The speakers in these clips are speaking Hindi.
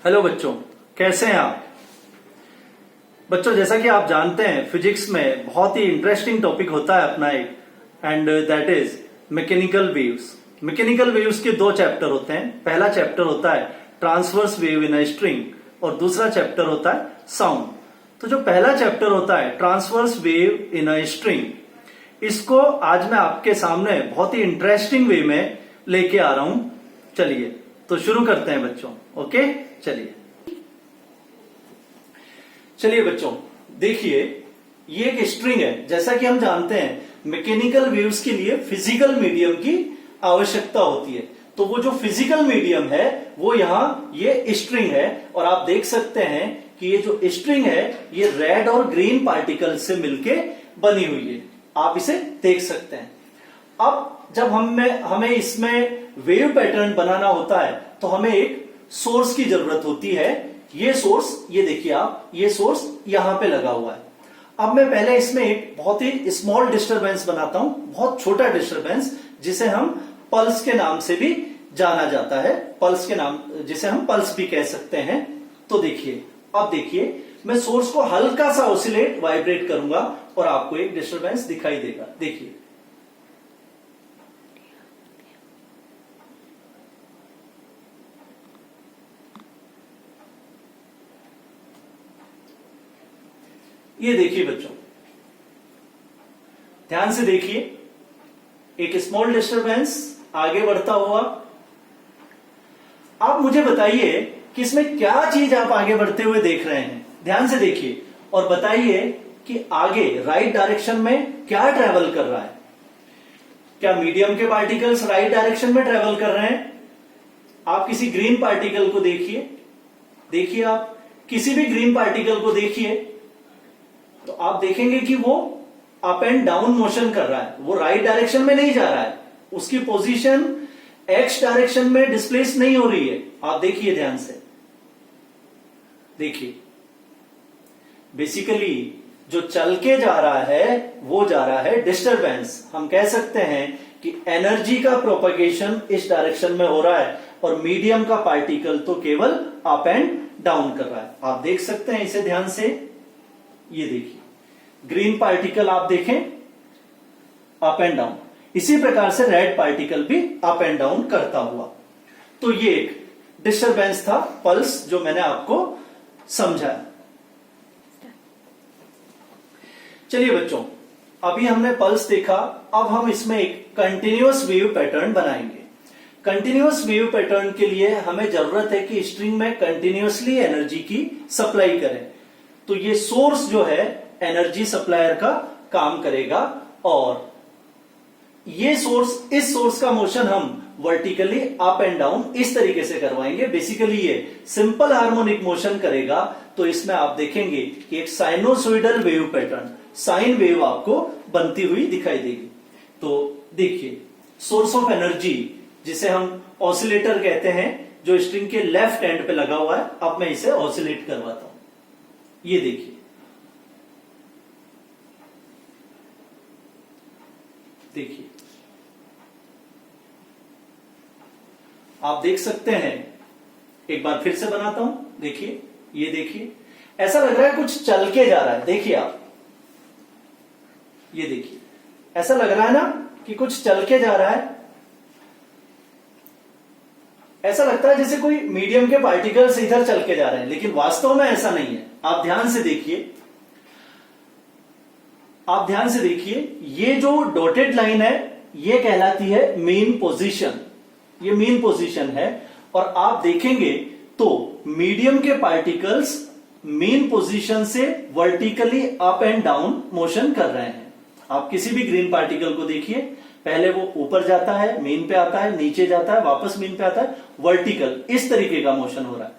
हेलो बच्चों, कैसे हैं आप? बच्चों, जैसा कि आप जानते हैं फिजिक्स में बहुत ही इंटरेस्टिंग टॉपिक होता है अपना एक, and that is mechanical waves. Mechanical waves के दो चैप्टर होते हैं। पहला चैप्टर होता है transverse wave in a string और दूसरा चैप्टर होता है साउंड। तो जो पहला चैप्टर होता है transverse wave in a string, इसको आज मैं आपके सामने बहुत ही इंटरेस्टिंग वे में लेके आ रहा हूं। चलिए तो शुरू करते हैं बच्चों। ओके, चलिए बच्चों, देखिए ये एक स्ट्रिंग है। जैसा कि हम जानते हैं मैकेनिकल वेव्स के लिए फिजिकल मीडियम की आवश्यकता होती है। तो वो जो फिजिकल मीडियम है वो यहां ये स्ट्रिंग है, और आप देख सकते हैं कि ये जो स्ट्रिंग है ये रेड और ग्रीन पार्टिकल से मिलके बनी हुई है। आप इसे देख सकते हैं। अब जब हमें इसमें वेव पैटर्न बनाना होता है तो हमें एक सोर्स की जरूरत होती है। ये सोर्स, ये देखिए आप, ये सोर्स यहां पे लगा हुआ है। अब मैं पहले इसमें एक बहुत ही स्मॉल डिस्टरबेंस बनाता हूं, बहुत छोटा डिस्टरबेंस, जिसे हम पल्स के नाम से भी जाना जाता है। पल्स के नाम, जिसे हम पल्स भी कह सकते हैं। तो देखिए, अब देखिए मैं सोर्स को हल्का सा ऑसिलेट, वाइब्रेट करूंगा और आपको एक डिस्टरबेंस दिखाई देगा। देखिए, ये देखिए बच्चों, ध्यान से देखिए, एक स्मॉल डिस्टरबेंस आगे बढ़ता हुआ। आप मुझे बताइए कि इसमें क्या चीज आप आगे बढ़ते हुए देख रहे हैं। ध्यान से देखिए और बताइए कि आगे राइट डायरेक्शन में क्या ट्रेवल कर रहा है। क्या मीडियम के पार्टिकल्स राइट डायरेक्शन में ट्रेवल कर रहे हैं? आप किसी ग्रीन पार्टिकल को देखिए आप किसी भी ग्रीन पार्टिकल को देखिए, तो आप देखेंगे कि वो अप एंड डाउन मोशन कर रहा है। वो राइट डायरेक्शन में नहीं जा रहा है, उसकी पोजीशन एक्स डायरेक्शन में डिस्प्लेस नहीं हो रही है। आप देखिए, ध्यान से देखिए, बेसिकली जो चल के जा रहा है वो जा रहा है डिस्टरबेंस। हम कह सकते हैं कि एनर्जी का प्रोपगेशन इस डायरेक्शन में हो रहा है और मीडियम का पार्टिकल तो केवल अप एंड डाउन कर रहा है। आप देख सकते हैं इसे ध्यान से। ये देखिए, ग्रीन पार्टिकल आप देखें अप एंड डाउन, इसी प्रकार से रेड पार्टिकल भी अप एंड डाउन करता हुआ। तो ये एक डिस्टरबेंस था, पल्स, जो मैंने आपको समझाया। चलिए बच्चों, अभी हमने पल्स देखा, अब हम इसमें एक कंटिन्यूअस वेव पैटर्न बनाएंगे। कंटिन्यूअस वेव पैटर्न के लिए हमें जरूरत है कि स्ट्रिंग में कंटिन्यूअसली एनर्जी की सप्लाई करें। तो ये सोर्स जो है एनर्जी सप्लायर का काम करेगा, और ये सोर्स, इस सोर्स का मोशन हम वर्टिकली अप एंड डाउन इस तरीके से करवाएंगे। बेसिकली ये सिंपल हार्मोनिक मोशन करेगा। तो इसमें आप देखेंगे कि एक sinusoidal wave pattern, sine wave आपको बनती हुई दिखाई देगी। तो देखिए, सोर्स ऑफ एनर्जी, जिसे हम ऑसिलेटर कहते हैं, जो स्ट्रिंग के लेफ्ट एंड पे लगा हुआ है। अब मैं इसे ऑसिलेट करवाता हूं। ये देखिए, आप देख सकते हैं। एक बार फिर से बनाता हूं। देखिए, ये देखिए, ऐसा लग रहा है कुछ चल के जा रहा है। देखिए आप, ये देखिए, ऐसा लग रहा है ना कि कुछ चल के जा रहा है। ऐसा लगता है जैसे कोई मीडियम के पार्टिकल्स इधर चल के जा रहे हैं, लेकिन वास्तव में ऐसा नहीं है। आप ध्यान से देखिए, आप ध्यान से देखिए, ये जो डॉटेड लाइन है ये कहलाती है मीन पोजीशन। ये मीन पोजीशन है, और आप देखेंगे तो मीडियम के पार्टिकल्स मीन पोजीशन से vertically up and down motion कर रहे हैं। आप किसी भी ग्रीन पार्टिकल को देखिए, पहले वो ऊपर जाता है, मीन पे आता है, नीचे जाता है, वापस मीन पे आता है, वर्टिकल, इस तरीके का मोशन हो रहा है।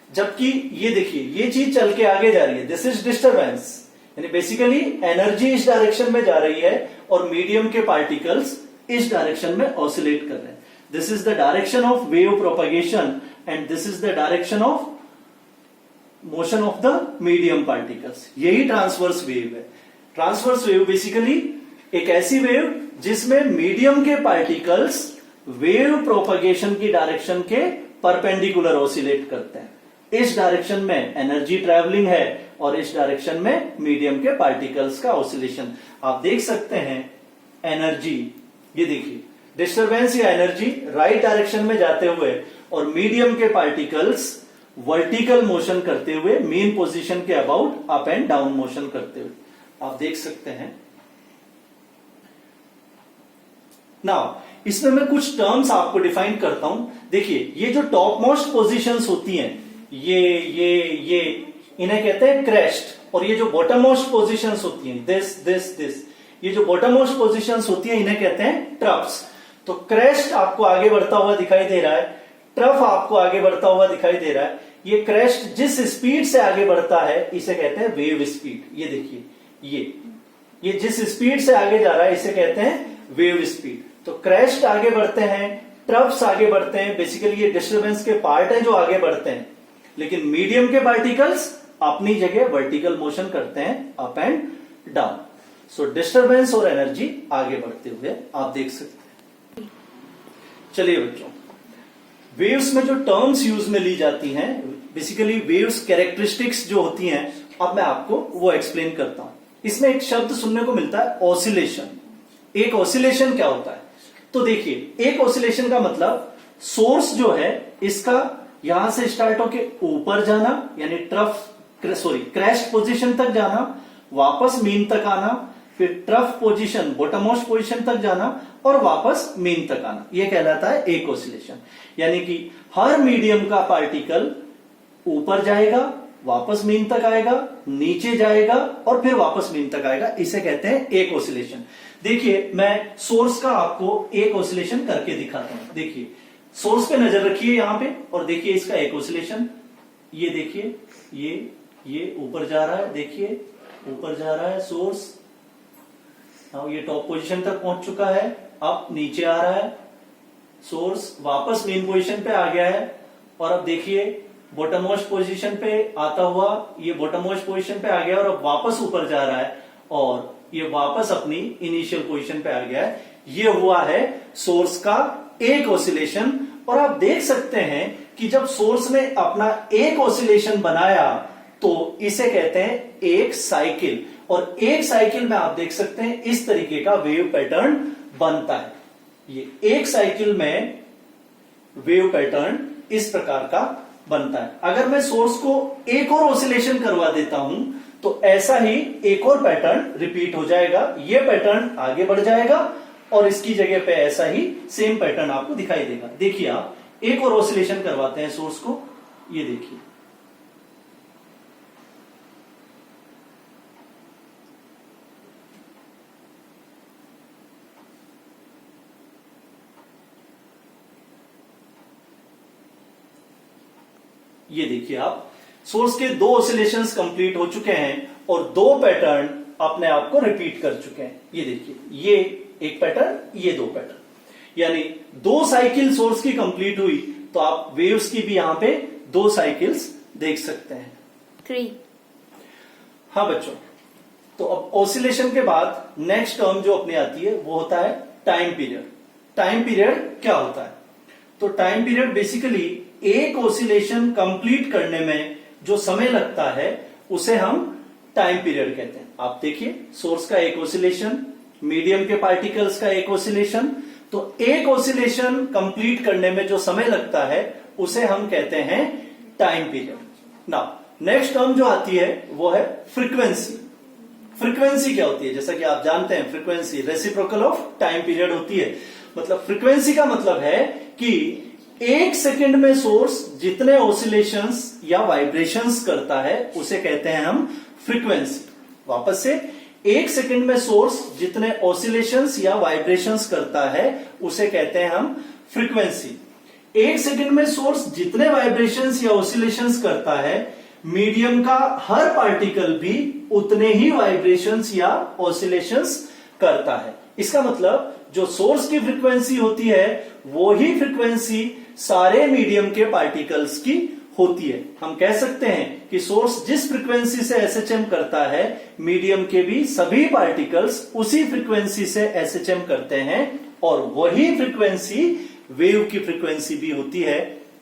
जबकि ये देखिए, ये चीज चल के आगे जा रही है। दिस इज डिस्टरबेंस, यानी बेसिकली एनर्जी इस डायरेक्शन में जा रही है और मीडियम के पार्टिकल्स इस डायरेक्शन में ऑसिलेट कर रहे हैं। This is the direction of wave propagation and this is the direction of motion of the medium particles. यही ट्रांसवर्स वेव है। ट्रांसवर्स वेव बेसिकली एक ऐसी वेव जिसमें मीडियम के पार्टिकल्स वेव प्रोपगेशन की डायरेक्शन के परपेंडिकुलर ऑसिलेट करते हैं। इस डायरेक्शन में एनर्जी ट्रैवलिंग है और इस डायरेक्शन में मीडियम के पार्टिकल्स का ऑसिलेशन। आप देख सकते हैं एनर्जी, ये देखिए डिस्टरबेंस या एनर्जी राइट डायरेक्शन में जाते हुए और मीडियम के पार्टिकल्स वर्टिकल मोशन करते हुए मीन पोजीशन के about up and down motion करते हुए आप देख सकते हैं। नाउ इसमें मैं कुछ टर्म्स आपको डिफाइन करता हूं। देखिए ये जो टॉप मोस्ट पोजिशंस होती हैं, ये इन्हें कहते हैं क्रेस्ट, और ये जो बॉटम मोस्ट पोजिशंस होती हैं दिस, ये जो बॉटम मोस्ट पोजिशंस होती हैं इन्हें कहते हैं ट्रफ्स। तो क्रेस्ट आपको आगे बढ़ता हुआ दिखाई दे रहा है, ट्रफ आपको आगे बढ़ता हुआ दिखाई दे रहा है। ये क्रेस्ट जिस स्पीड से आगे बढ़ता है इसे कहते हैं वेव स्पीड। ये देखिए ये जिस स्पीड से आगे जा रहा है इसे कहते हैं वेव स्पीड। तो क्रेस्ट आगे बढ़ते हैं, ट्रफ्स आगे बढ़ते हैं, बेसिकली ये डिस्टरबेंस के पार्ट है जो आगे बढ़ते हैं, लेकिन मीडियम के पार्टिकल्स अपनी जगह वर्टिकल मोशन करते हैं up and down. So disturbance और एनर्जी आगे बढ़ते हुए आप देख सकते हैं। चलिए बच्चों, वेव्स में जो टर्म्स यूज में ली जाती हैं, बेसिकली वेव्स कैरेक्टरिस्टिक्स जो होती हैं, अब मैं आपको वो एक्सप्लेन करता हूं। इसमें एक शब्द सुनने को मिलता है ऑसिलेशन। एक ऑसिलेशन क्या होता है? तो देखिए एक ऑसिलेशन का मतलब सोर्स जो है इसका यहां से स्टार्ट होके ऊपर जाना, यानी क्रेस्ट पोजीशन तक जाना, वापस मीन तक आना, फिर trough position bottom most position तक जाना और वापस मीन तक आना। यह कहलाता है एक ऑसिलेशन। यानी कि हर मीडियम का पार्टिकल ऊपर जाएगा, वापस मीन तक आएगा, नीचे जाएगा और फिर वापस मीन तक आएगा। इसे कहते हैं एक ऑसिलेशन। देखिए मैं सोर्स का आपको एक ऑसिलेशन करके दिखाता हूं। देखिए सोर्स पे नजर रखिए यहां पे और देखिए इसका एक ऑसिलेशन। ये देखिए ये ऊपर जा रहा है, देखिए ऊपर जा रहा है सोर्स। अब ये टॉप पोजीशन तक पहुंच चुका है, अब नीचे आ रहा है सोर्स, वापस मेन पोजीशन पे आ गया है और अब देखिए बॉटम मोस्ट पोजीशन पे आता हुआ ये बॉटम मोस्ट पोजीशन पे आ गया और अब वापस ऊपर जा रहा है और ये वापस अपनी इनिशियल पोजीशन पे आ गया है। ये हुआ है सोर्स का एक ऑसिलेशन। और आप देख सकते हैं कि जब सोर्स ने अपना एक ऑसिलेशन बनाया तो इसे कहते हैं एक साइकिल, और एक साइकिल में आप देख सकते हैं इस तरीके का वेव पैटर्न बनता है। ये एक साइकिल में वेव पैटर्न इस प्रकार का बनता है। अगर मैं सोर्स को एक और ऑसिलेशन करवा देता हूं तो ऐसा ही एक और पैटर्न रिपीट हो जाएगा। ये पैटर्न आगे बढ़ जाएगा और इसकी जगह पे ऐसा ही सेम पैटर्न आपको दिखाई देगा। देखिए आप एक और ऑसिलेशन करवाते हैं सोर्स को, ये देखिए ये देखिए आप सोर्स के दो ऑसिलेशंस कंप्लीट हो चुके हैं और दो पैटर्न अपने आप को रिपीट कर चुके हैं। ये देखिए ये एक पैटर्न, ये दो पैटर्न, यानी दो साइकिल सोर्स की कंप्लीट हुई। तो आप वेव्स की भी यहां पे दो साइकिल्स देख सकते हैं। 3। हाँ बच्चों, तो अब ऑसिलेशन के बाद नेक्स्ट टर्म जो अपने आती है वो होता है टाइम पीरियड। टाइम पीरियड क्या होता है? तो टाइम पीरियड बेसिकली एक ऑसिलेशन कंप्लीट करने में जो समय लगता है उसे हम टाइम पीरियड कहते हैं। आप देखिए सोर्स का एक ऑसिलेशन, मीडियम के पार्टिकल्स का एक ऑसिलेशन, तो एक ऑसिलेशन कंप्लीट करने में जो समय लगता है उसे हम कहते हैं time period. Now next term जो आती है वो है फ्रीक्वेंसी। फ्रीक्वेंसी क्या होती है? जैसा कि आप जानते हैं frequency reciprocal of time period होती है। मतलब फ्रीक्वेंसी का मतलब है कि एक सेकंड में सोर्स जितने ऑसिलेशंस या वाइब्रेशंस करता है उसे कहते हैं हम फ्रीक्वेंसी। वापस से, एक सेकंड में सोर्स जितने ऑसिलेशंस या वाइब्रेशंस करता है उसे कहते हैं हम फ्रीक्वेंसी। एक सेकंड में सोर्स जितने वाइब्रेशंस या ऑसिलेशंस करता है, मीडियम का हर पार्टिकल भी उतने ही वाइब्रेशंस या ऑसिलेशंस करता है। इसका मतलब जो सोर्स की फ्रीक्वेंसी होती है वो ही फ्रीक्वेंसी सारे मीडियम के पार्टिकल्स की होती है। हम कह सकते हैं कि सोर्स जिस फ्रीक्वेंसी से एसएचएम करता है, मीडियम के भी सभी पार्टिकल्स उसी फ्रीक्वेंसी से एसएचएम करते हैं और वही फ्रीक्वेंसी वेव की फ्रीक्वेंसी भी होती है।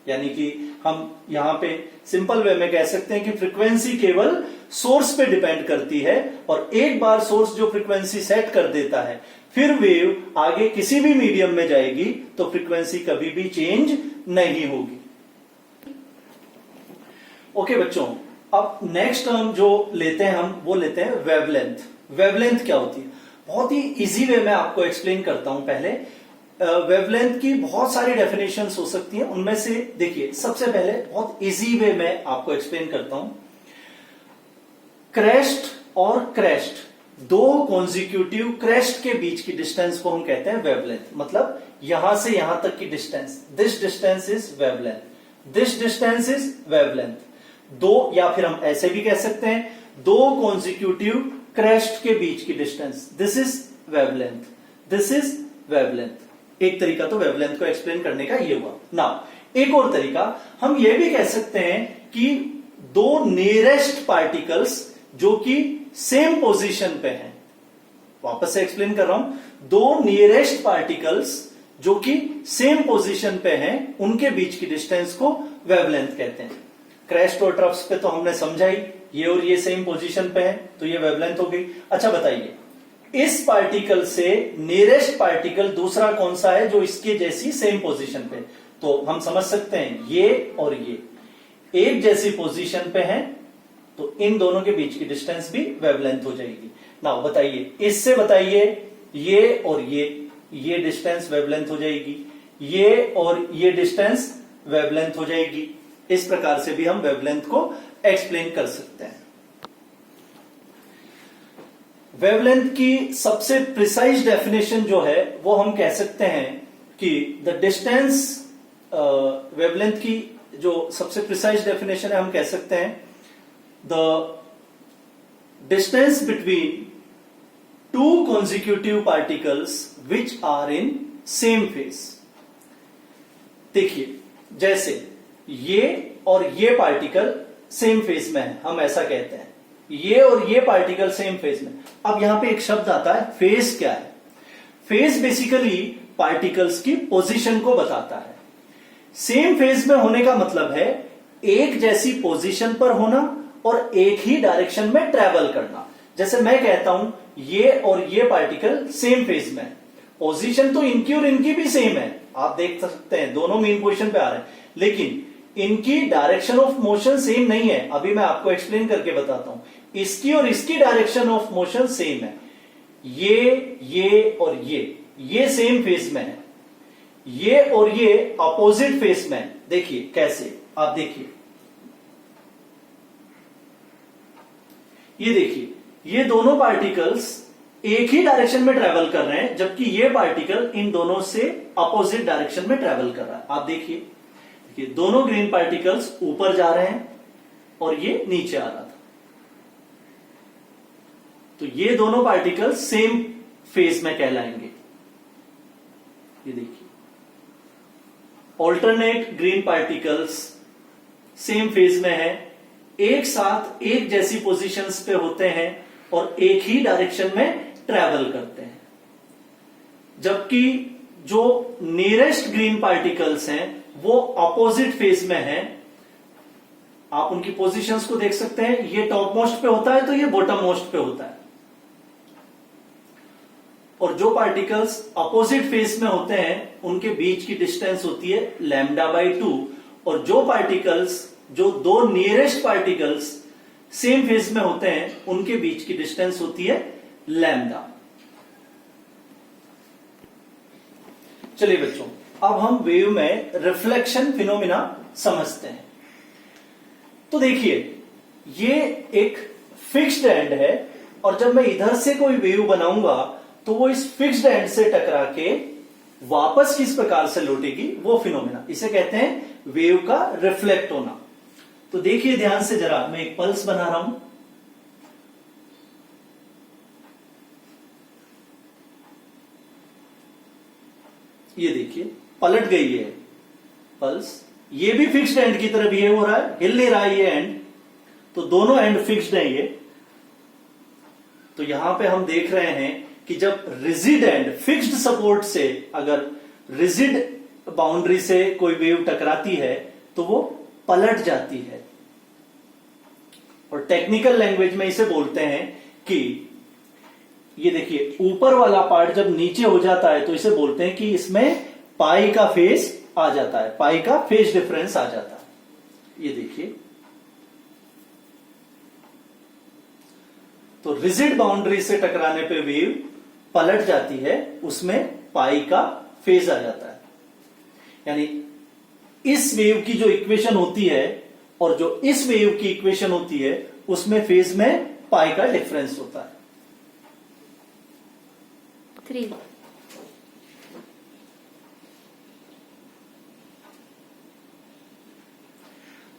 यानी कि हम यहां पे सिंपल वे में कह सकते हैं कि फ्रीक्वेंसी केवल सोर्स पे डिपेंड करती है, और एक बार सोर्स जो फ्रीक्वेंसी सेट कर देता है फिर वेव आगे किसी भी मीडियम में जाएगी तो फ्रीक्वेंसी कभी भी चेंज नहीं होगी। ओके बच्चों, अब नेक्स्ट टर्म जो लेते हैं हम वो लेते हैं वेवलेंथ। वेवलेंथ क्या होती है? बहुत ही इजी वे में आपको एक्सप्लेन करता हूं। पहले वेवलेंथ की बहुत सारी डेफिनेशंस हो सकती हैं, उनमें से देखिए सबसे पहले बहुत इजी वे में आपको एक्सप्लेन करता हूं। क्रेस्ट और क्रेस्ट, दो कॉन्जिक्यूटिव क्रेस्ट के बीच की डिस्टेंस को हम कहते हैं वेवलेंथ। मतलब यहां से यहां तक की distance, this distance is wavelength, this distance is wavelength. दो, या फिर हम ऐसे भी कह सकते हैं, दो कॉन्जिक्यूटिव क्रेस्ट के बीच की distance, this is wavelength, this is wavelength. एक तरीका तो वेवलेंथ को एक्सप्लेन करने का ये हुआ ना। एक और तरीका हम ये भी कह सकते हैं कि दो नियरेस्ट पार्टिकल्स जो कि सेम पोजीशन पे हैं, वापस से एक्सप्लेन कर रहा हूं, दो नियरेस्ट पार्टिकल्स जो कि सेम पोजीशन पे हैं उनके बीच की डिस्टेंस को वेवलेंथ कहते हैं। क्रेस्ट और ट्रफ्स पे तो हमने समझा ही, ये और ये सेम पोजीशन पे है तो ये वेवलेंथ हो गई। अच्छा बताइए, इस पार्टिकल से नियरेस्ट पार्टिकल दूसरा कौन सा है जो इसके जैसी सेम पोजीशन पे? तो हम समझ सकते हैं ये और ये एक जैसी पोजीशन पे हैं, तो इन दोनों के बीच की डिस्टेंस भी वेवलेंथ हो जाएगी। नाउ बताइए, इससे बताइए ये और ये डिस्टेंस वेवलेंथ हो जाएगी, ये और ये डिस्टेंस वेवलेंथ हो जाएगी। इस प्रकार से भी हम वेवलेंथ को एक्सप्लेन कर सकते हैं। वेवलेंथ की सबसे प्रिसाइज डेफिनेशन जो है वो हम कह सकते हैं कि द डिस्टेंस, वेवलेंथ की जो सबसे प्रिसाइज डेफिनेशन है हम कह सकते हैं the distance between two consecutive particles which are in same phase. देखिए, जैसे ये और ये पार्टिकल सेम फेज में है, हम ऐसा कहते हैं, ये और ये पार्टिकल सेम फेज में। अब यहां पे एक शब्द आता है फेज। क्या है फेज? बेसिकली पार्टिकल्स की पोजीशन को बताता है। सेम फेज में होने का मतलब है एक जैसी पोजीशन पर होना और एक ही डायरेक्शन में ट्रेवल करना। जैसे मैं कहता हूं ये और ये पार्टिकल सेम फेज में है, पोजीशन तो इनकी और इनकी भी सेम है, आप देख सकते हैं दोनों मेन पोजीशन पे आ रहे हैं, लेकिन इनकी डायरेक्शन ऑफ मोशन सेम नहीं है। अभी मैं आपको एक्सप्लेन करके बताता हूं, इसकी और इसकी डायरेक्शन ऑफ मोशन सेम है। ये और ये सेम फेज में है, ये और ये अपोजिट फेज में है। देखिए कैसे, आप देखिए, ये देखिए, ये दोनों पार्टिकल्स एक ही डायरेक्शन में ट्रेवल कर रहे हैं, जबकि ये पार्टिकल इन दोनों से अपोजिट डायरेक्शन में ट्रेवल कर रहा है। आप देखिए, ये दोनों ग्रीन पार्टिकल्स ऊपर जा रहे हैं और ये नीचे आ रहा था, तो ये दोनों पार्टिकल्स सेम फेज में कहलाएंगे। ये देखिए, alternate green particles same phase में है, एक साथ एक जैसी पोजीशंस पे होते हैं और एक ही डायरेक्शन में ट्रेवल करते हैं। जबकि जो नियरेस्ट ग्रीन पार्टिकल्स हैं वो अपोजिट फेज में हैं। आप उनकी पोजीशंस को देख सकते हैं, ये टॉप मोस्ट पे होता है तो ये बॉटम मोस्ट पे होता है। और जो पार्टिकल्स अपोजिट फेज में होते हैं उनके बीच की डिस्टेंस होती है λ/2, और जो पार्टिकल्स, जो दो नियरेस्ट पार्टिकल्स सेम फेज में होते हैं उनके बीच की डिस्टेंस होती है लैम्डा। चलिए बच्चों, अब हम वेव में रिफ्लेक्शन फिनोमिना समझते हैं। तो देखिए, ये एक फिक्स्ड एंड है और जब मैं इधर से कोई वेव बनाऊंगा तो वो इस फिक्स्ड एंड से टकरा के वापस किस प्रकार से लौटेगी, वो फिनोमिना, इसे कहते हैं वेव का रिफ्लेक्ट होना। तो देखिए ध्यान से जरा, मैं एक पल्स बना रहा हूं, ये देखिए पलट गई है पल्स, ये भी फिक्स्ड एंड की तरह बिहेव हो रहा है, हिल नहीं रहा है ये एंड, तो दोनों एंड फिक्स्ड है ये। तो यहां पे हम देख रहे हैं कि जब रिजिड एंड फिक्स्ड सपोर्ट से, अगर रिजिड बाउंड्री से कोई वेव टकराती है तो वो पलट जाती है। और टेक्निकल लैंग्वेज में इसे बोलते हैं कि ये देखिए ऊपर वाला पार्ट जब नीचे हो जाता है तो इसे बोलते हैं कि इसमें पाई का फेज आ जाता है, पाई का फेज डिफरेंस आ जाता है। ये देखिए, तो रिजिड बाउंड्री से टकराने पे वेव पलट जाती है, उसमें पाई का फेज आ जाता है। यानी इस वेव की जो इक्वेशन होती है और जो इस वेव की इक्वेशन होती है उसमें फेज में पाई का डिफरेंस होता है। 3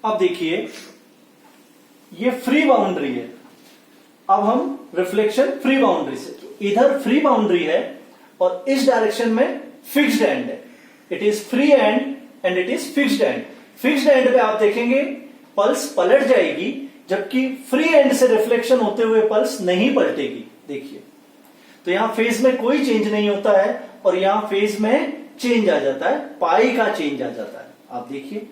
अब देखिए ये फ्री बाउंड्री है। अब हम रिफ्लेक्शन फ्री बाउंड्री से, इधर फ्री बाउंड्री है और इस डायरेक्शन में फिक्स्ड एंड है। It is free and and it is fixed and. Fixed and पे आप देखेंगे पल्स पलट जाएगी, जबकि फ्री एंड से रिफ्लेक्शन होते हुए पल्स नहीं पलटेगी। देखिए, तो यहां फेज में कोई चेंज नहीं होता है और यहां फेज में चेंज आ जाता है, पाई का चेंज आ जाता है। आप देखिए,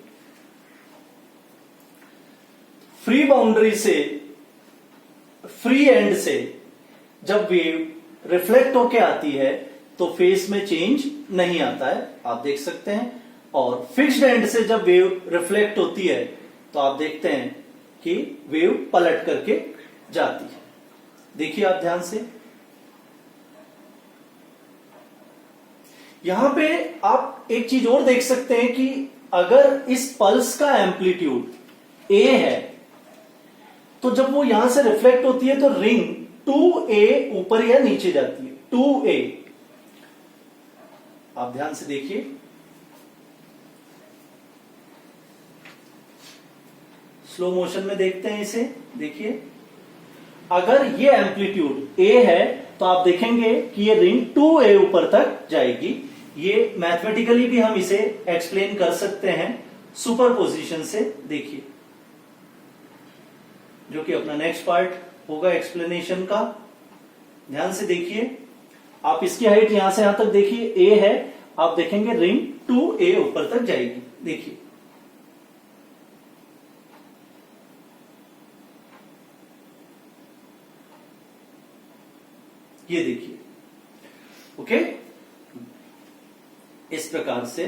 फ्री बाउंड्री से, फ्री एंड से जब वेव रिफ्लेक्ट होके आती है तो फेज में चेंज नहीं आता है, आप देख सकते हैं। और फिक्स्ड एंड से जब वेव रिफ्लेक्ट होती है तो आप देखते हैं कि वेव पलट करके जाती है। देखिए आप ध्यान से, यहां पे आप एक चीज और देख सकते हैं कि अगर इस पल्स का एम्पलीट्यूड ए है तो जब वो यहां से रिफ्लेक्ट होती है तो रिंग 2a ऊपर या नीचे जाती है, 2a। आप ध्यान से देखिए, स्लो मोशन में देखते हैं इसे। देखिए, अगर ये एम्पलीट्यूड a है तो आप देखेंगे कि ये रिंग 2a ऊपर तक जाएगी। ये मैथमेटिकली भी हम इसे एक्सप्लेन कर सकते हैं सुपरपोजिशन से। देखिए, जो कि अपना नेक्स्ट पार्ट होगा एक्सप्लेनेशन का। ध्यान से देखिए, आप इसकी हाइट यहां से यहां तक देखिए a है, आप देखेंगे रिंग 2a ऊपर तक जाएगी। देखिए, ये देखिए, ओके। इस प्रकार से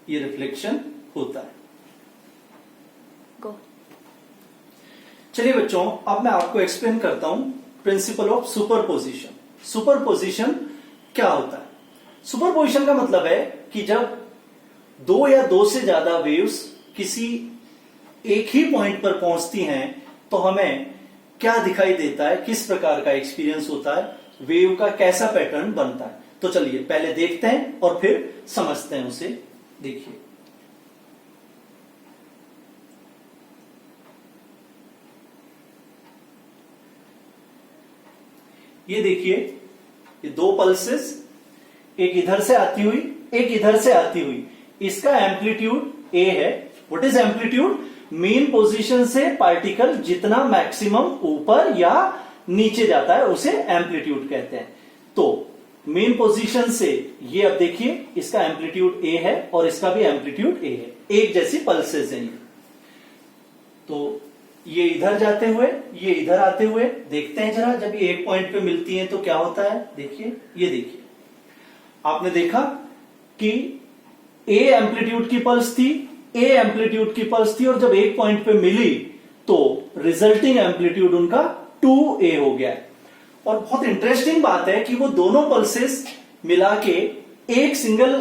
ये रिफ्लेक्शन होता है। गो। चलिए बच्चों, अब मैं आपको एक्सप्लेन करता हूं प्रिंसिपल ऑफ सुपरपोजिशन। सुपरपोजिशन क्या होता है? सुपरपोजिशन का मतलब है कि जब दो या दो से ज्यादा वेव्स किसी एक ही पॉइंट पर पहुंचती हैं तो हमें क्या दिखाई देता है, किस प्रकार का एक्सपीरियंस होता है, वेव का कैसा पैटर्न बनता है। तो चलिए पहले देखते हैं और फिर समझते हैं उसे। देखिए, ये देखिए, ये दो पल्सेस, एक इधर से आती हुई, एक इधर से आती हुई। इसका एम्पलीट्यूड ए है। What is amplitude? Main position से पार्टिकल जितना मैक्सिमम ऊपर या नीचे जाता है उसे एम्पलीट्यूड कहते हैं। तो मेन पोजीशन से ये, अब देखिए, इसका एम्पलीट्यूड ए है और इसका भी एम्पलीट्यूड ए है, एक जैसी पल्सेस हैं ये। तो ये इधर जाते हुए, ये इधर आते हुए, देखते हैं जरा, जब ये एक पॉइंट पे मिलती हैं तो क्या होता है। देखिए, ये देखिए, आपने देखा कि ए एम्पलीट्यूड की पल्स थी, ए एम्पलीट्यूड की पल्स थी, और जब एक पॉइंट पे मिली तो रिजल्टिंग एम्पलीट्यूड उनका 2a हो गया है। और बहुत इंटरेस्टिंग बात है कि वो दोनों पल्सेस मिला के एक सिंगल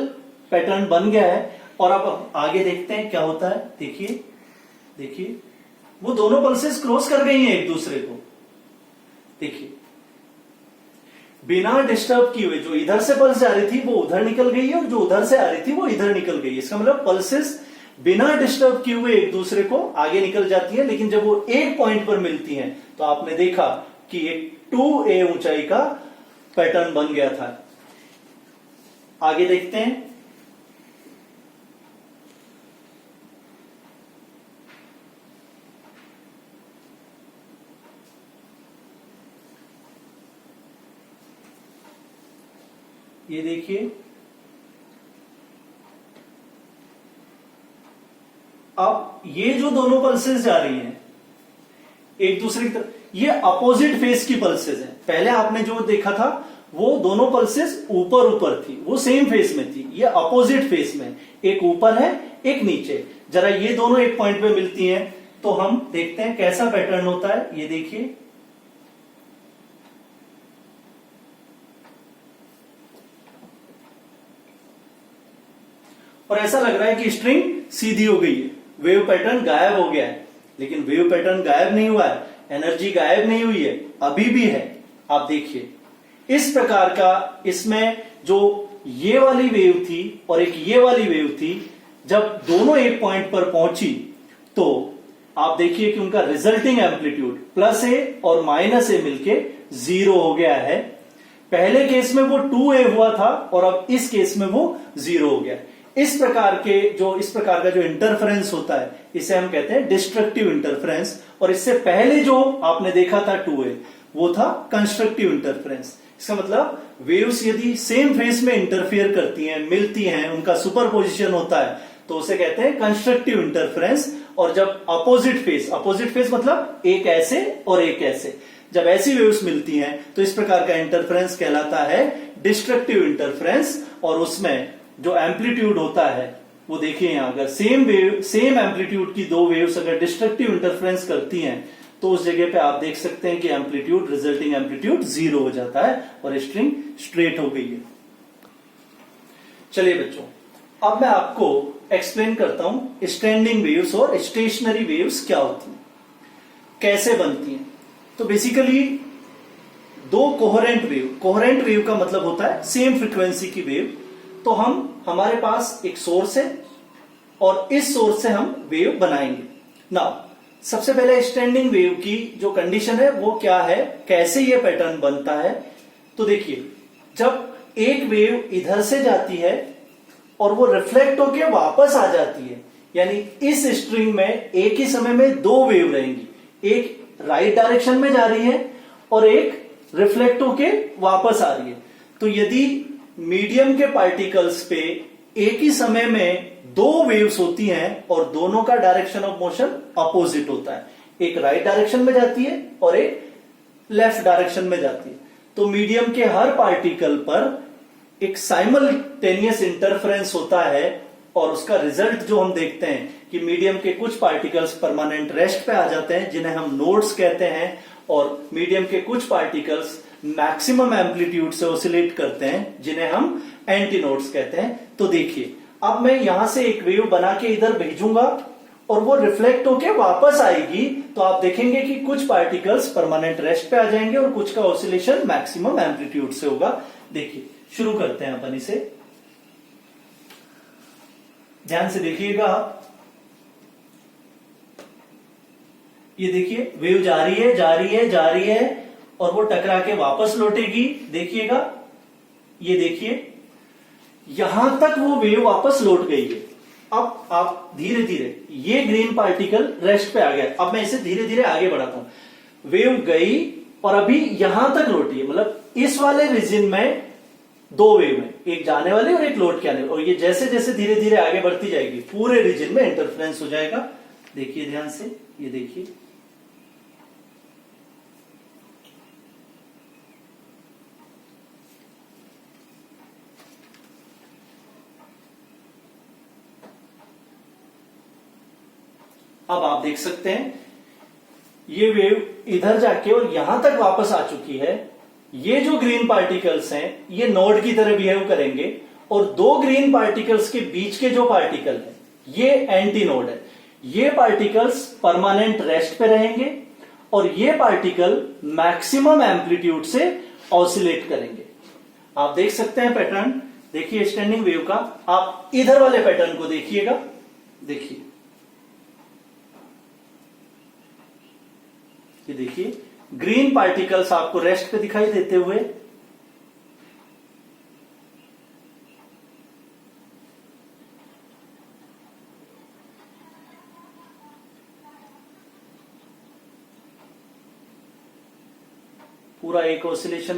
पैटर्न बन गया है। और अब आगे देखते हैं क्या होता है। देखिए, देखिए, वो दोनों पल्सेस क्रॉस कर गई हैं एक दूसरे को। देखिए, बिना डिस्टर्ब किए हुए, जो इधर से पल्स जा रही थी वो उधर निकल गई है और जो उधर से आ रही थी वो इधर निकल गई है। इसका मतलब पल्सेस बिना डिस्टर्ब किए हुए एक दूसरे को आगे निकल जाती है। लेकिन जब वो एक पॉइंट पर मिलती हैं तो आपने देखा कि एक 2a ऊंचाई का पैटर्न बन गया था। आगे देखते हैं। ये देखिए, ये जो दोनों पल्सेस जा रही हैं एक दूसरे की तरफ, ये अपोजिट फेस की पल्सेस हैं। पहले आपने जो देखा था वो दोनों पल्सेस ऊपर ऊपर थी, वो सेम फेस में थी। ये अपोजिट फेस में, एक ऊपर है एक नीचे। जरा ये दोनों एक पॉइंट पे मिलती हैं तो हम देखते हैं कैसा पैटर्न होता है। ये देखिए, और ऐसा लग रहा है कि स्ट्रिंग सीधी हो गई है, वेव पैटर्न गायब हो गया है। लेकिन वेव पैटर्न गायब नहीं हुआ है, एनर्जी गायब नहीं हुई है, अभी भी है। आप देखिए इस प्रकार का, इसमें जो ये वाली वेव थी और एक ये वाली वेव थी, जब दोनों एक पॉइंट पर पहुंची तो आप देखिए कि उनका रिजल्टिंग एम्पलीट्यूड प्लस ए और माइनस ए मिलके 0 हो गया है। पहले केस में वो 2a हुआ था और अब इस केस में वो 0 हो गया। इस प्रकार का जो इंटरफेरेंस होता है इसे हम कहते हैं डिस्ट्रक्टिव इंटरफेरेंस। और इससे पहले जो आपने देखा था 2a, वो था कंस्ट्रक्टिव इंटरफेरेंस। इसका मतलब वेव्स यदि सेम फेस में इंटरफियर करती हैं, मिलती हैं, उनका सुपरपोजिशन होता है तो उसे कहते हैं कंस्ट्रक्टिव इंटरफेरेंस। और जब अपोजिट फेस मतलब एक ऐसे और एक ऐसे, जब ऐसी वेव्स मिलती हैं तो इस प्रकार का इंटरफेरेंस कहलाता है डिस्ट्रक्टिव इंटरफेरेंस। और उसमें जो एम्पलीट्यूड होता है वो देखिए यहां, अगर सेम एम्पलीट्यूड की दो वेव्स अगर डिस्ट्रक्टिव इंटरफेरेंस करती हैं तो उस जगह पे आप देख सकते हैं कि एम्पलीट्यूड, रिजल्टिंग एम्पलीट्यूड 0 हो जाता है और स्ट्रिंग स्ट्रेट हो गई है। चलिए बच्चों, अब मैं आपको एक्सप्लेन करता हूं स्टैंडिंग वेव्स और स्टेशनरी वेव्स क्या होती हैं, कैसे बनती हैं। तो बेसिकली दो कोहेरेंट वेव का मतलब होता है सेम फ्रीक्वेंसी की वेव। तो हमारे पास एक सोर्स है और इस सोर्स से हम वेव बनाएंगे। नाउ सबसे पहले स्टैंडिंग वेव की जो कंडीशन है वो क्या है, कैसे ये पैटर्न बनता है। तो देखिए, जब एक वेव इधर से जाती है और वो रिफ्लेक्ट होके वापस आ जाती है, यानी इस स्ट्रिंग में एक ही समय में दो वेव रहेंगी, एक राइट डायरेक्शन में जा रही है और एक रिफ्लेक्ट होके वापस आ रही है। तो यदि मीडियम के पार्टिकल्स पे एक ही समय में दो वेव्स होती हैं और दोनों का डायरेक्शन ऑफ मोशन अपोजिट होता है, एक राइट डायरेक्शन में जाती है और एक लेफ्ट डायरेक्शन में जाती है, तो मीडियम के हर पार्टिकल पर एक साइमल्टेनियस इंटरफेरेंस होता है। और उसका रिजल्ट जो हम देखते हैं कि मीडियम के कुछ पार्टिकल्स परमानेंट रेस्ट पे आ जाते हैं जिन्हें हम नोड्स कहते हैं, और मीडियम के कुछ पार्टिकल्स मैक्सिमम एम्पलीट्यूड से ऑसिलेट करते हैं जिन्हें हम एंटी नोड्स कहते हैं। तो देखिए, अब मैं यहां से एक वेव बना के इधर भेजूंगा और वो रिफ्लेक्ट होके वापस आएगी, तो आप देखेंगे कि कुछ पार्टिकल्स परमानेंट रेस्ट पे आ जाएंगे और कुछ का ऑसिलेशन मैक्सिमम एम्पलीट्यूड से होगा। देखिए, शुरू करते हैं अपन इसे, ध्यान से देखिएगा। ये देखिए, वेव जा रही है और वो टकरा के वापस लौटेगी। देखिएगा, ये देखिए, यहां तक वो वेव वापस लौट गई है। अब आप धीरे धीरे, ये ग्रीन पार्टिकल रेस्ट पे आ गया, अब मैं इसे धीरे धीरे आगे बढ़ाता हूं। वेव गई और अभी यहां तक लौटी है, मतलब इस वाले रीजन में दो वेव है, एक जाने वाली और एक लौट के आने वाली, और ये जैसे जैसे धीरे धीरे आगे बढ़ती जाएगी पूरे रीजन में इंटरफेरेंस हो जाएगा। देखिए ध्यान से, ये देखिए, अब आप देख सकते हैं ये वेव इधर जाके और यहां तक वापस आ चुकी है। ये जो ग्रीन पार्टिकल्स हैं ये नोड की तरह बिहेव करेंगे और दो ग्रीन पार्टिकल्स के बीच के जो पार्टिकल है ये एंटी नोड है। ये पार्टिकल्स परमानेंट रेस्ट पे रहेंगे और ये पार्टिकल मैक्सिमम एम्पलीट्यूड से ऑसिलेट करेंगे। आप देख सकते हैं पैटर्न, देखिए स्टैंडिंग वेव का। आप इधर वाले पैटर्न को देखिएगा, देखिए, ये देखिए, ग्रीन पार्टिकल्स आपको रेस्ट पे दिखाई देते हुए, पूरा एक ऑसिलेशन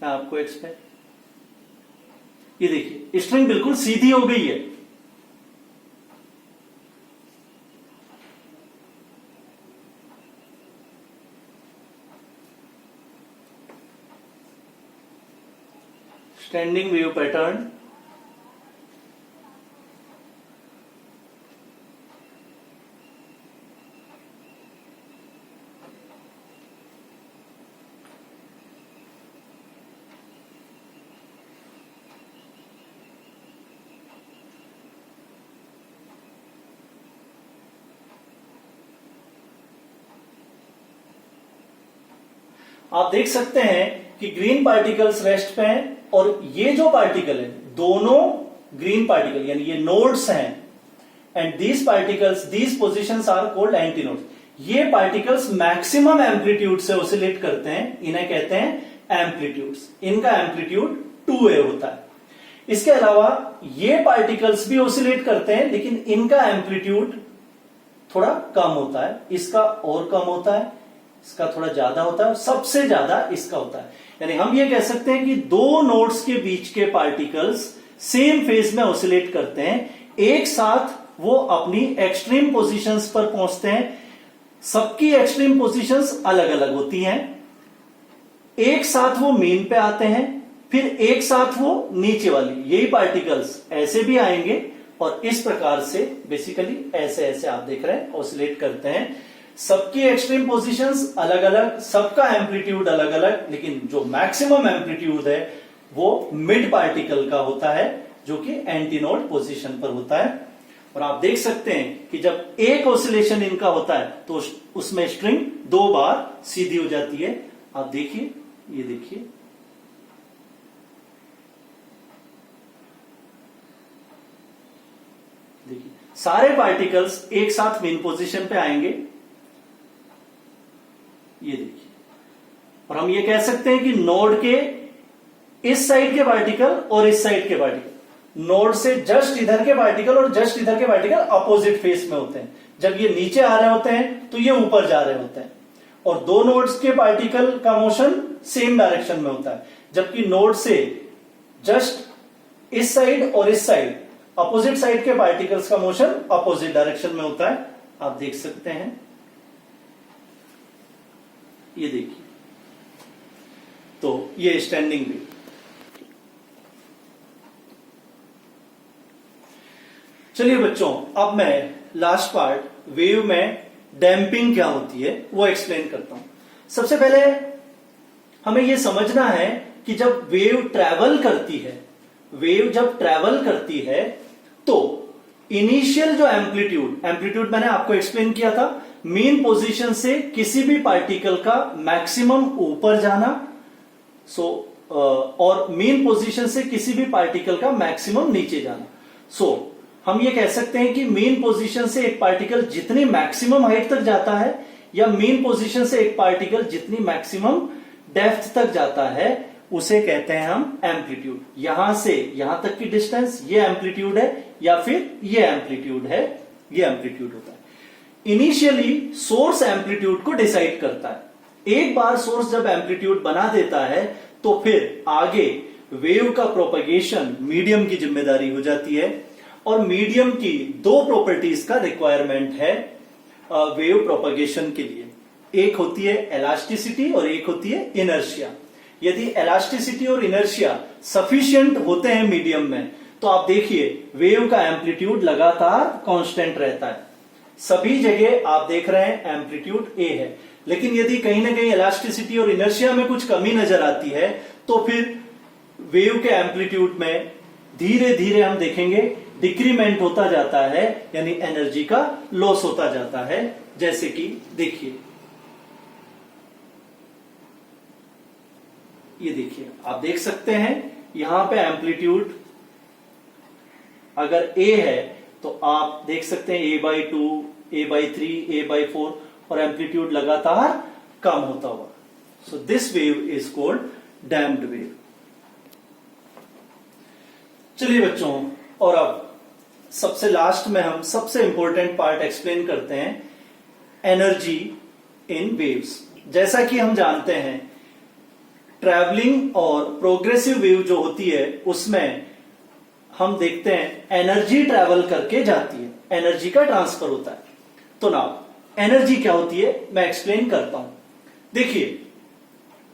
मैं आपको एक्सप्लेन। ये देखिए, स्ट्रिंग बिल्कुल सीधी हो गई है। स्टैंडिंग वेव पैटर्न, आप देख सकते हैं कि ग्रीन पार्टिकल्स रेस्ट पे हैं और ये जो पार्टिकल है दोनों ग्रीन पार्टिकल यानी ये नोड्स हैं and these particles these positions are called anti nodes. ये पार्टिकल्स मैक्सिमम एम्पलीट्यूड से ऑसिलेट करते हैं, इन्हें कहते हैं एम्पलीट्यूड्स। इनका एम्पलीट्यूड 2a होता है। इसके अलावा ये पार्टिकल्स भी ऑसिलेट करते हैं लेकिन इनका एम्पलीट्यूड थोड़ा कम होता है, इसका और कम होता है, इसका थोड़ा ज्यादा होता है, सबसे ज्यादा इसका होता है। यानी हम ये कह सकते हैं कि दो नोड्स के बीच के पार्टिकल्स सेम फेज में ऑसिलेट करते हैं, एक साथ वो अपनी एक्सट्रीम पोजीशंस पर पहुंचते हैं। सबकी एक्सट्रीम पोजीशंस अलग अलग होती हैं, एक साथ वो मीन पे आते हैं, फिर एक साथ वो नीचे वाली, यही पार्टिकल्स ऐसे भी आएंगे और इस प्रकार से बेसिकली ऐसे ऐसे आप देख रहे हैं ऑसिलेट करते हैं। सबकी एक्सट्रीम पोजीशंस अलग अलग, सबका एम्पलीट्यूड अलग अलग, लेकिन जो मैक्सिमम एम्पलीट्यूड है वो मिड पार्टिकल का होता है जो कि एंटीनोड पोजीशन पर होता है। और आप देख सकते हैं कि जब एक ऑसिलेशन इनका होता है तो उसमें स्ट्रिंग 2 बार सीधी हो जाती है। आप देखिए, ये देखिए, देखिए सारे पार्टिकल्स एक साथ मेन पोजीशन पे आएंगे, ये देखिए। और हम ये कह सकते हैं कि नोड के इस साइड के पार्टिकल और इस साइड के पार्टिकल, नोड से जस्ट इधर के पार्टिकल और जस्ट इधर के पार्टिकल अपोजिट फेस में होते हैं। जब ये नीचे आ रहे होते हैं तो ये ऊपर जा रहे होते हैं और दो नोड्स के पार्टिकल का मोशन सेम डायरेक्शन में होता है, जबकि नोड से जस्ट इस साइड और इस साइड अपोजिट साइड के पार्टिकल्स का मोशन अपोजिट डायरेक्शन में होता है। आप देख सकते हैं, ये देखिए, तो ये स्टैंडिंग वेव। चलिए बच्चों, अब मैं लास्ट पार्ट वेव में डैम्पिंग क्या होती है वो एक्सप्लेन करता हूं। सबसे पहले हमें यह समझना है कि जब वेव ट्रैवल करती है, वेव जब ट्रैवल करती है तो इनिशियल जो एम्पलीट्यूड मैंने आपको एक्सप्लेन किया था, मीन पोजीशन से किसी भी पार्टिकल का मैक्सिमम ऊपर जाना, और मीन पोजीशन से किसी भी पार्टिकल का मैक्सिमम नीचे जाना। हम ये कह सकते हैं कि मीन पोजीशन से एक पार्टिकल जितनी मैक्सिमम हाइट तक जाता है या मीन पोजीशन से एक पार्टिकल जितनी मैक्सिमम डेप्थ तक जाता है उसे कहते हैं हम एम्पलीट्यूड। यहां से यहां तक की डिस्टेंस ये एम्पलीट्यूड है या फिर ये एम्पलीट्यूड है, ये एम्पलीट्यूड होता है। इनिशियली सोर्स एम्पलीट्यूड को डिसाइड करता है। एक बार सोर्स जब एम्पलीट्यूड बना देता है तो फिर आगे वेव का प्रोपगेशन मीडियम की जिम्मेदारी हो जाती है। और मीडियम की 2 प्रॉपर्टीज का रिक्वायरमेंट है वेव प्रोपगेशन के लिए, एक होती है इलास्टिसिटी और एक होती है इनर्शिया। यदि इलास्टिसिटी और इनर्शिया सफिशिएंट होते हैं मीडियम में तो आप देखिए वेव का एम्पलीट्यूड लगातार कांस्टेंट रहता है। सभी जगह आप देख रहे हैं एम्पलीट्यूड ए है, लेकिन यदि कहीं ना कहीं इलास्टिसिटी और इनर्शिया में कुछ कमी नजर आती है तो फिर वेव के एम्पलीट्यूड में धीरे धीरे हम देखेंगे डिक्रीमेंट होता जाता है, यानी एनर्जी का लॉस होता जाता है। जैसे कि देखिए, ये देखिए, आप देख सकते हैं यहां पे एम्पलीट्यूड अगर ए है तो आप देख सकते हैं a/2, a/3, a/4 और एम्पलीट्यूड लगातार कम होता हुआ। So this wave is called damped wave. चलिए बच्चों, और अब सबसे लास्ट में हम सबसे इंपॉर्टेंट पार्ट एक्सप्लेन करते हैं, एनर्जी इन वेव्स। जैसा कि हम जानते हैं ट्रैवलिंग और प्रोग्रेसिव वेव जो होती है उसमें हम देखते हैं एनर्जी ट्रैवल करके जाती है, एनर्जी का ट्रांसफर होता है। तो नाउ एनर्जी क्या होती है मैं एक्सप्लेन करता हूं। देखिए,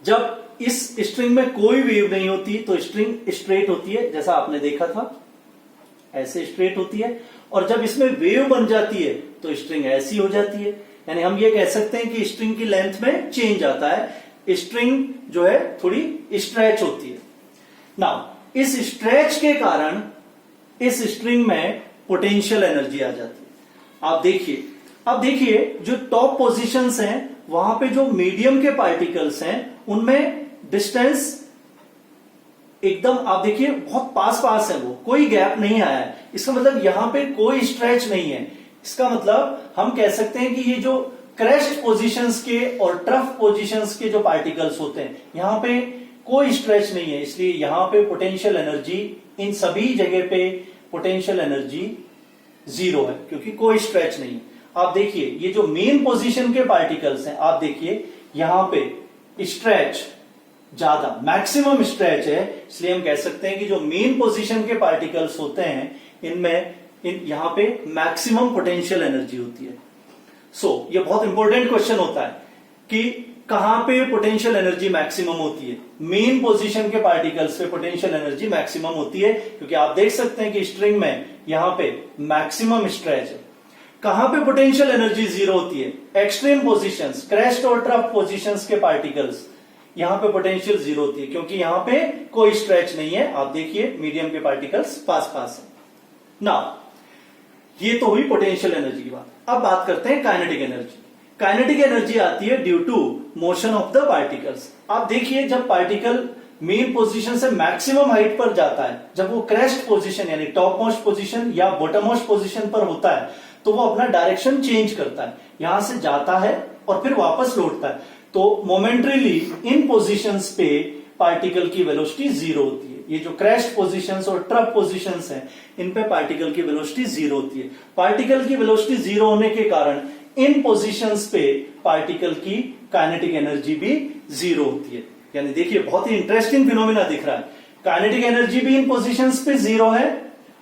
जब इस स्ट्रिंग में कोई वेव नहीं होती तो स्ट्रिंग स्ट्रेट होती है, जैसा आपने देखा था ऐसे स्ट्रेट होती है। और जब इसमें वेव बन जाती है तो स्ट्रिंग ऐसी हो जाती है। यानी हम ये कह सकते हैं कि स्ट्रिंग की लेंथ में चेंज आता है, स्ट्रिंग जो है थोड़ी स्ट्रेच होती है। नाउ इस स्ट्रेच के कारण इस स्ट्रिंग में पोटेंशियल एनर्जी आ जाती है। अब देखिए जो टॉप पोजीशंस हैं वहां पे जो मीडियम के पार्टिकल्स हैं उनमें डिस्टेंस एकदम आप देखिए बहुत पास पास है, वो कोई गैप नहीं आया है। इसका मतलब यहां पे कोई स्ट्रेच नहीं है। इसका मतलब हम कह सकते हैं कि ये जो क्रेस्ट पोजीशंस के और ट्रफ पोजीशंस के जो पार्टिकल्स होते हैं यहां पे कोई स्ट्रेच नहीं है, इसलिए यहां पे पोटेंशियल एनर्जी इन सभी जगह पे पोटेंशियल एनर्जी 0 है क्योंकि कोई स्ट्रेच नहीं है। आप देखिए ये जो मेन पोजीशन के पार्टिकल्स हैं, आप देखिए यहां पे स्ट्रेच ज्यादा मैक्सिमम स्ट्रेच है, इसलिए हम कह सकते हैं कि जो मेन पोजीशन के पार्टिकल्स होते हैं इनमें यहां पे मैक्सिमम पोटेंशियल एनर्जी होती है। सो ये बहुत इंपॉर्टेंट क्वेश्चन होता है कि कहां पे पोटेंशियल एनर्जी मैक्सिमम होती है। मेन पोजीशन के पार्टिकल्स पे पोटेंशियल एनर्जी मैक्सिमम होती है क्योंकि आप देख सकते हैं कि स्ट्रिंग में यहां पे मैक्सिमम स्ट्रेच है। कहां पे पोटेंशियल एनर्जी 0 होती है? एक्सट्रीम पोजीशंस, क्रेस्ट और ट्रफ पोजीशंस के पार्टिकल्स, यहां पे पोटेंशियल 0 होती है क्योंकि यहां पे कोई स्ट्रेच नहीं है। आप देखिए मीडियम के पार्टिकल्स पास पास है। नाउ ये तो हुई पोटेंशियल एनर्जी की बात। अब बात करते हैं काइनेटिक एनर्जी। काइनेटिक एनर्जी आती है due to motion of the particles. आप देखिए जब पार्टिकल मेन पोजीशन से मैक्सिमम हाइट पर जाता है, जब वो क्रेस्ट पोजीशन यानी टॉप मोस्ट पोजीशन या बॉटम मोस्ट पोजीशन पर होता है तो वो अपना डायरेक्शन चेंज करता है, यहां से जाता है और फिर वापस लौटता है। तो मोमेंटरीली इन पोजीशंस पे पार्टिकल की वेलोसिटी 0 होती है। ये जो क्रेस्ट पोजीशंस और ट्रफ पोजीशंस हैं इन पे पार्टिकल की वेलोसिटी 0 होती है। पार्टिकल की वेलोसिटी 0 होने के कारण इन पोजीशंस पे पार्टिकल की काइनेटिक एनर्जी भी 0 होती है। यानी देखिए बहुत ही इंटरेस्टिंग फिनोमिना दिख रहा है। काइनेटिक एनर्जी भी इन पोजीशंस पे 0 है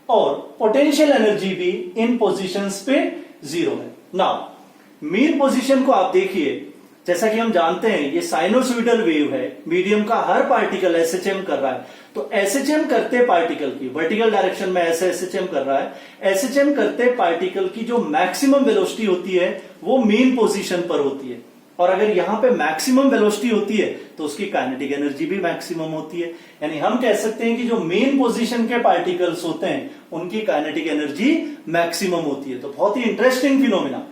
और पोटेंशियल एनर्जी भी इन पोजीशंस पे 0 है। नाउ मेन पोजीशन को आप देखिए, जैसा कि हम जानते हैं ये साइनोसॉइडल वेव है, मीडियम का हर पार्टिकल एसएचएम कर रहा है। तो एसएचएम करते पार्टिकल की वर्टिकल डायरेक्शन में ऐसे एसएचएम कर रहा है, एसएचएम करते पार्टिकल की जो मैक्सिमम वेलोसिटी होती है वो मेन पोजीशन पर होती है। और अगर यहां पे मैक्सिमम वेलोसिटी होती है तो उसकी काइनेटिक एनर्जी भी मैक्सिमम होती है। यानी हम कह सकते हैं कि जो मेन पोजीशन के पार्टिकल्स होते हैं उनकी काइनेटिक एनर्जी मैक्सिमम होती है। तो बहुत ही interesting phenomena.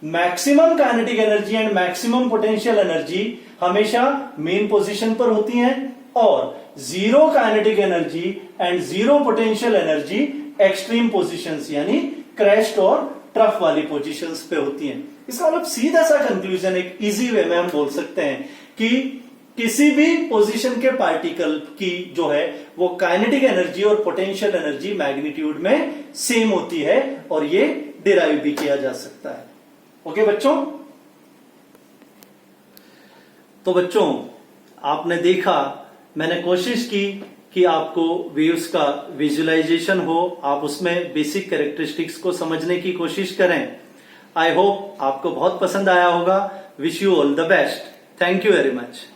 Maximum kinetic energy and maximum potential energy हमेशा मेन पोजीशन पर होती हैं और 0 kinetic energy and 0 potential energy extreme positions यानी क्रेस्ट और ट्रफ वाली पोजीशंस पे होती हैं। इसका मतलब सीधा सा कंक्लूजन एक इजी वे में हम बोल सकते हैं कि किसी भी पोजीशन के पार्टिकल की जो है वो काइनेटिक एनर्जी और पोटेंशियल एनर्जी मैग्नीट्यूड में सेम होती है और ये डिराइव भी किया जा सकता है। ओके बच्चों, तो बच्चों आपने देखा, मैंने कोशिश की कि आपको वेव्स का विजुअलाइजेशन हो, आप उसमें बेसिक कैरेक्टरिस्टिक्स को समझने की कोशिश करें। आई होप आपको बहुत पसंद आया होगा। Wish you all the best. Thank you very much.